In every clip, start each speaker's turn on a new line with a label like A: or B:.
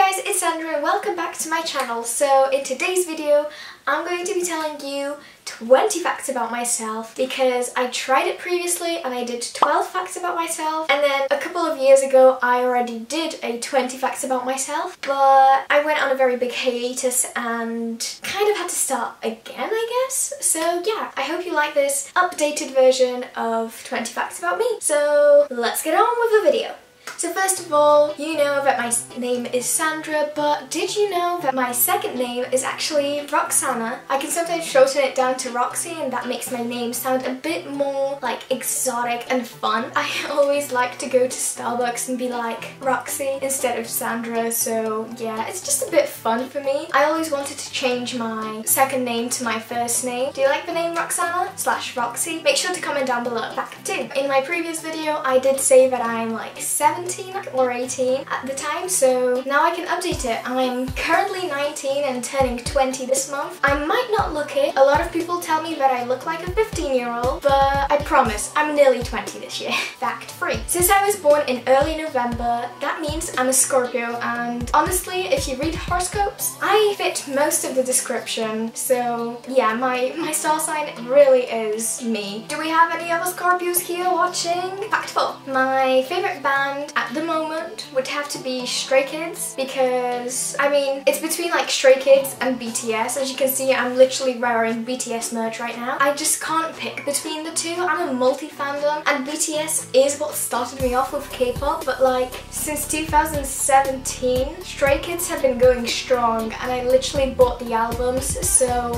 A: Hi guys, it's Sandra and welcome back to my channel. So in today's video I'm going to be telling you 20 facts about myself because I tried it previously and I did 12 facts about myself, and then a couple of years ago I already did a 20 facts about myself, but I went on a very big hiatus and kind of had to start again, I guess. So yeah, I hope you like this updated version of 20 facts about me. So let's get on with the video. So first of all, you know that my name is Sandra, but did you know that my second name is actually Roxana? I can sometimes shorten it down to Roxy and that makes my name sound a bit more like exotic and fun. I always like to go to Starbucks and be like Roxy instead of Sandra, so yeah, it's just a bit fun for me. I always wanted to change my second name to my first name. Do you like the name Roxana / Roxy? Make sure to comment down below. Fact 2. In my previous video I did say that I'm like 17 or 18 at the time, so now I can update it. I'm currently 19 and turning 20 this month. I might not look it. A lot of people tell me that I look like a 15-year-old, but I promise I'm nearly 20 this year. Fact 3. Since I was born in early November, that means I'm a Scorpio, and honestly, if you read horoscopes, I fit most of the description, so yeah, my star sign really is me. Do we have any other Scorpios here watching? Fact 4. My favourite band at the moment would have to be Stray Kids, because I mean it's between like Stray Kids and BTS. As you can see, I'm literally wearing BTS merch right now. I just can't pick between the two. I'm a multi-fandom and BTS is what started me off with K-pop, but like since 2017 Stray Kids have been going strong and I literally bought the albums, so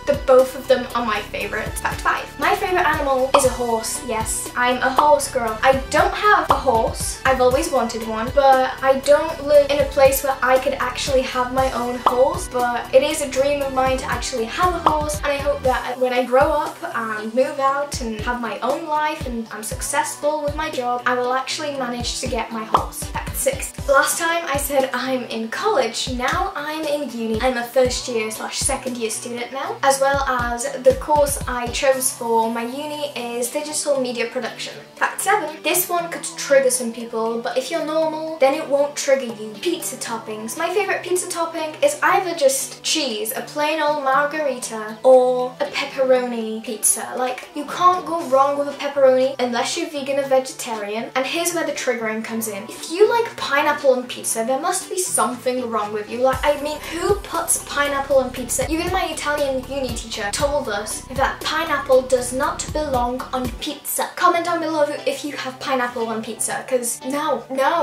A: the both of them are my favourites. Fact 5. My favourite animal is a horse. Yes, I'm a horse girl. I don't have a horse. I've always wanted one, but I don't live in a place where I could actually have my own horse, but it is a dream of mine to actually have a horse, and I hope that when I grow up and move out and have my own life and I'm successful with my job, I will actually manage to get my horse. Fact 6. Last time I said I'm in college, now I'm in uni. I'm a first year / second year student now, as well as the course I chose for my uni is digital media production. Fact 7. This one could trigger some people, but if you're normal, then it won't trigger you. Pizza toppings. My favourite pizza topping is either just cheese, a plain old margarita, or a pepperoni pizza. Like, you can't go wrong with a pepperoni unless you're vegan or vegetarian, and here's where the triggering comes in. If you like pineapple on pizza, there must be something wrong with you. Like, I mean, who puts pineapple on pizza? Even my Italian uni teacher told us that pineapple does not belong on pizza. Comment down below if you have pineapple on pizza, because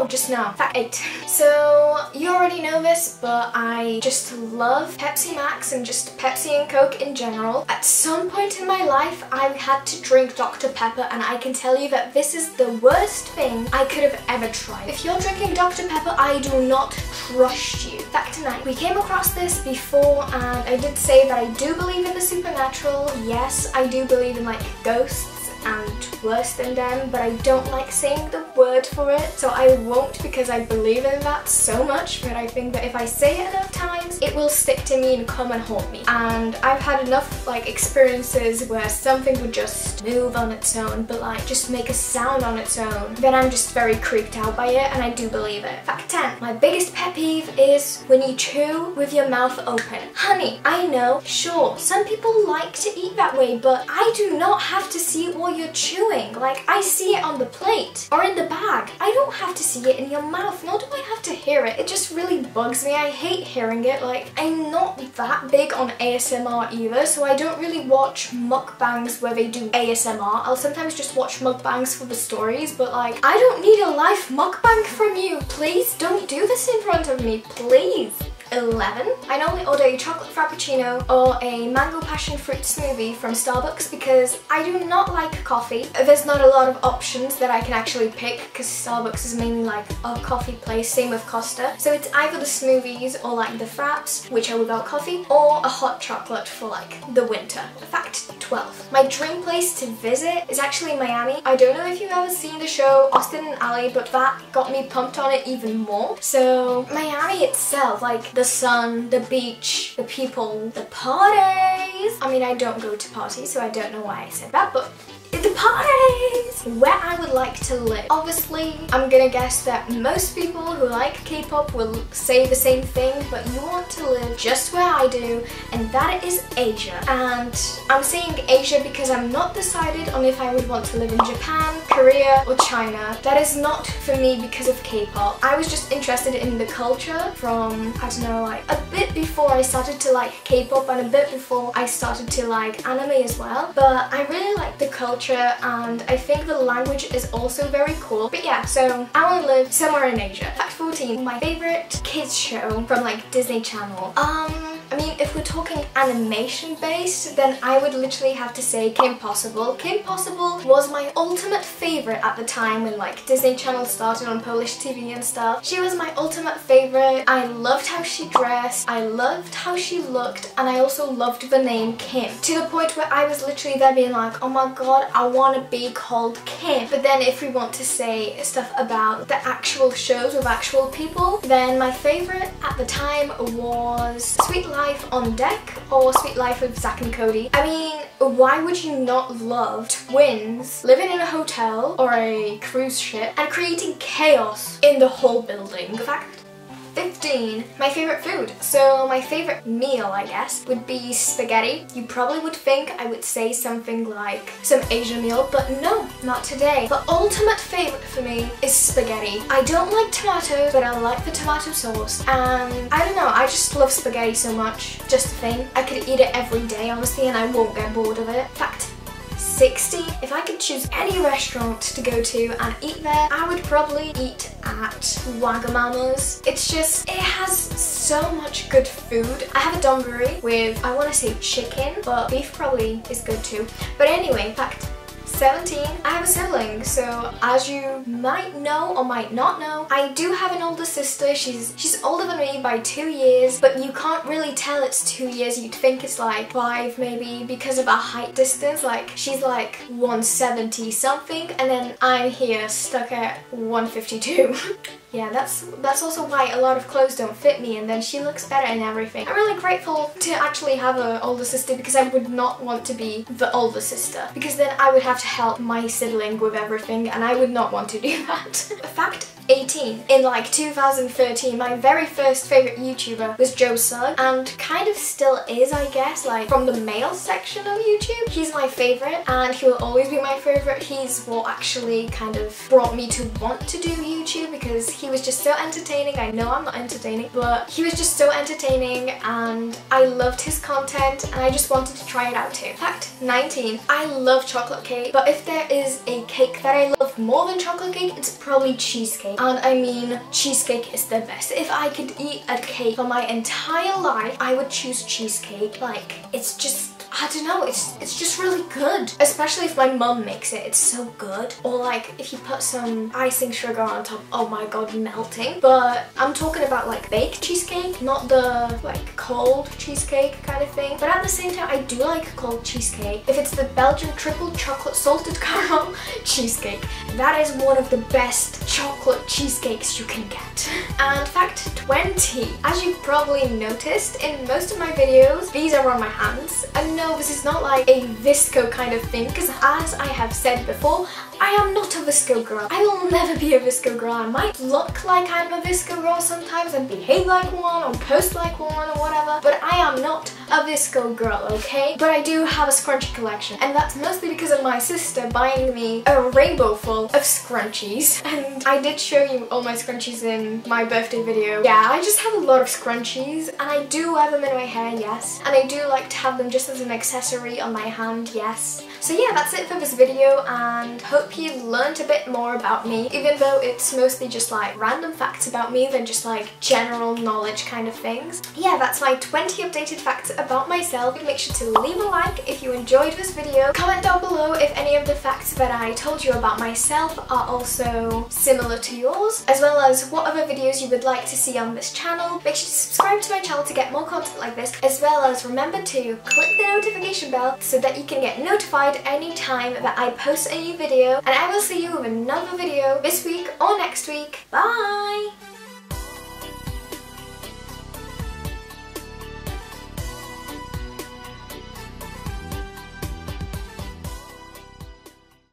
A: just no. Fact 8. So you already know this, but I just love Pepsi Max and just Pepsi and Coke in general. At some point in my life I had to drink Dr. Pepper, and I can tell you that this is the worst thing I could have ever tried. If you're drinking Dr. Pepper, I do not trust you. Fact 9. We came across this before and I did say that I do believe in the supernatural. Yes, I do believe in like ghosts and worse than them, but I don't like saying the word for it, so I won't, because I believe in that so much, but I think that if I say it enough times it will stick to me and come and haunt me. And I've had enough like experiences where something would just move on its own, but like just make a sound on its own, then I'm just very creeped out by it, and I do believe it. Fact 10. My biggest pet peeve is when you chew with your mouth open. Honey, I know, sure, some people like to eat that way, but I do not have to see it while you're chewing. Like, I see it on the plate or in the bag. I don't have to see it in your mouth, nor do I have to hear it. It just really bugs me. I hate hearing it. Like, I'm not that big on ASMR either, so I don't really watch mukbangs where they do ASMR. I'll sometimes just watch mukbangs for the stories, but like, I don't need a live mukbang from you. Please don't do this in front of me, please. 11. I normally order a chocolate frappuccino or a mango passion fruit smoothie from Starbucks because I do not like coffee. There's not a lot of options that I can actually pick because Starbucks is mainly like a coffee place, same with Costa. So it's either the smoothies or like the fraps, which are without coffee, or a hot chocolate for like the winter. Fact 12. My dream place to visit is actually Miami. I don't know if you've ever seen the show Austin and Ally, but that got me pumped on it even more. So Miami itself, like the sun, the beach, the people, the parties. I mean, I don't go to parties, so I don't know why I said that, but the to parties! Where I would like to live. Obviously, I'm gonna guess that most people who like K-pop will say the same thing, but you want to live just where I do, and that is Asia. And I'm saying Asia because I'm not decided on if I would want to live in Japan, Korea, or China. That is not for me because of K-pop. I was just interested in the culture from, I don't know, like a bit before I started to like K-pop and a bit before I started to like anime as well. But I really like the culture, and I think the language is also very cool. But yeah, so I want to live somewhere in Asia. Fact 14, my favorite kids show from like Disney Channel. I mean, if we're talking animation based, then I would literally have to say Kim Possible. Kim Possible was my ultimate favorite at the time when like Disney Channel started on Polish TV and stuff. She was my ultimate favorite. I loved how she dressed, I loved how she looked, and I also loved the name Kim. To the point where I was literally there being like, oh my god, I want to be called Kim. But then if we want to say stuff about the actual shows with actual people, then my favorite at the time was Sweet Life on Deck or Sweet Life with Zack and Cody. I mean, why would you not love twins living in a hotel or a cruise ship and creating chaos in the whole building? Fact 15, my favorite food. So my favorite meal, I guess, would be spaghetti. You probably would think I would say something like some Asian meal, but no, not today. The ultimate favorite for me is spaghetti. I don't like tomatoes, but I like the tomato sauce. And I don't know, I just love spaghetti so much. Just a thing. I could eat it every day, honestly, and I won't get bored of it. Fact 60, if I could choose any restaurant to go to and eat there, I would probably eat at Wagamama's. It's just, it has so much good food. I have a donburi with, I want to say chicken, but beef probably is good too. But anyway, fact 17, I have a sibling, so as you might know or might not know, I do have an older sister. She's older than me by 2 years, but you can't really tell it's 2 years. You'd think it's like 5 maybe because of our height distance. Like she's like 170 something, and then I'm here stuck at 152. Yeah, that's also why a lot of clothes don't fit me, and then she looks better and everything. I'm really grateful to actually have an older sister because I would not want to be the older sister, because then I would have to help my sibling with everything, and I would not want to do that. Fact 18. In like 2013, my very first favourite YouTuber was Joe Sugg, and kind of still is, I guess, like from the male section of YouTube. He's my favourite, and he will always be my favourite. He's what actually kind of brought me to want to do YouTube, because he was just so entertaining. I know I'm not entertaining, but he was just so entertaining, and I loved his content, and I just wanted to try it out too. Fact 19. I love chocolate cake, but if there is a cake that I love more than chocolate cake, it's probably cheesecake. And I mean, cheesecake is the best. If I could eat a cake for my entire life, I would choose cheesecake. Like, it's just, I don't know, it's just really good. Especially if my mum makes it, it's so good. Or like, if you put some icing sugar on top, oh my god, melting. But I'm talking about like baked cheesecake, not the like cold cheesecake kind of thing. But at the same time, I do like cold cheesecake. If it's the Belgian triple chocolate salted caramel cheesecake, that is one of the best chocolate cheesecakes you can get. And fact 20, as you probably noticed in most of my videos, these are on my hands. And no, this is not like a visco kind of thing, because as I have said before, I am not a visco girl. I will never be a visco girl. I might look like I'm a visco girl sometimes and behave like one or post like one or whatever, but I am not a visco girl, okay? But I do have a scrunchie collection, and that's mostly because of my sister buying me a rainbow full of scrunchies. And I did show you all my scrunchies in my birthday video. Yeah, I just have a lot of scrunchies, and I do wear them in my hair, yes. And I do like to have them just as an accessory on my hand, yes. So yeah, that's it for this video, and hope you learned a bit more about me, even though it's mostly just like random facts about me than just like general knowledge kind of things. Yeah, that's my 20 updated facts about myself. Make sure to leave a like if you enjoyed this video. Comment down below if any of the facts that I told you about myself are also similar to yours, as well as what other videos you would like to see on this channel. Make sure to subscribe to my channel to get more content like this, as well as remember to click the notification bell so that you can get notified any time that I post a new video. And I will see you with another video this week or next week. Bye!